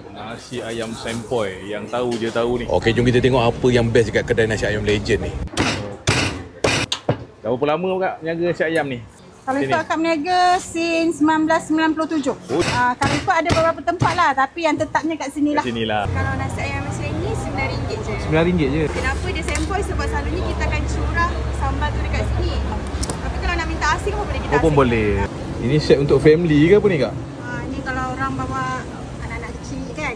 Nasi ayam sempoi, yang tahu je tahu ni. Okey, jom kita tengok apa yang best dekat kedai nasi ayam legend ni. Dah berapa lama Kak menjaga nasi ayam ni? Kalau ikut akak berniaga since 1997. Kalau ikut ada beberapa tempat lah, tapi yang tetapnya kat sini lah. Kat sini lah. Kalau nasi ayam macam ni RM9 je. RM9 je? Kenapa dia sempoi? Sebab selalunya kita akan curah sambal tu dekat sini. Tapi kalau nak minta asin pun boleh kita asin. Pun boleh. Ini set untuk family ke apa ni Kak? Ni kalau orang bawa anak-anak kecil kan,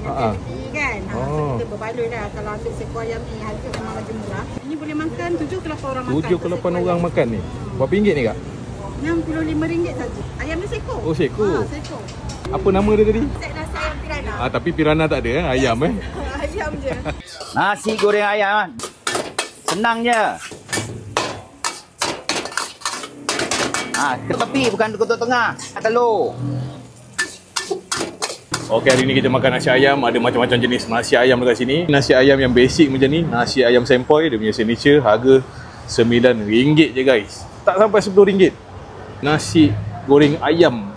kan. So kita berbaloi lah. Kalau ambil seekor ayam ni, harga memang macam murah. Ini boleh makan 7 ke 8 orang makan. 7 ke 8 orang makan ni? Berapa ringgit ni Kak? RM65 saja. Ayam ni seekor. Oh, seekor. Seekor. Apa nama dia tadi? Set nasi ayam pirana. Tapi pirana tak ada ayam Ayam je. Nasi goreng ayam. Senang je. Ke tepi bukan ke tengah. Telur. Okey, hari ni kita makan nasi ayam. Ada macam-macam jenis nasi ayam dekat sini. Nasi ayam yang basic macam ni, nasi ayam sempoi, dia punya signature, harga RM9 je guys. Tak sampai RM10. Nasi goreng ayam.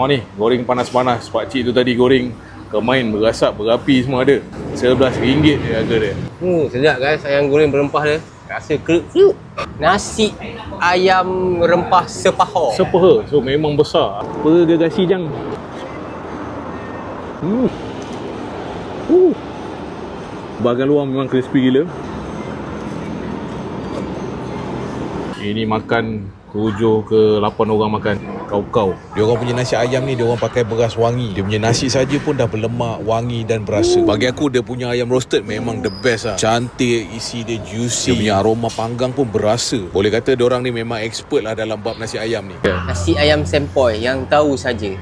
Ni, goreng panas-panas. Pakcik tu tadi goreng kemain, berasap, berapi semua ada. RM11 je harga dia. Sedap guys, ayam goreng berempah dia. Rasa keruk. Nasi ayam rempah sepaha. Sepaha. So memang besar. Pergagasi jang. Bahagian luar memang crispy gila. Ini makan 7 ke 8 orang makan. Kau-kau. Dia orang punya nasi ayam ni, dia orang pakai beras wangi. Dia punya nasi saja pun dah berlemak, wangi dan berasa. Bagi aku, dia punya ayam roasted memang the best lah. Cantik, isi dia juicy. Dia punya aroma panggang pun berasa. Boleh kata dia orang ni memang expert lah dalam bab nasi ayam ni. Nasi ayam sempoi yang tahu saja.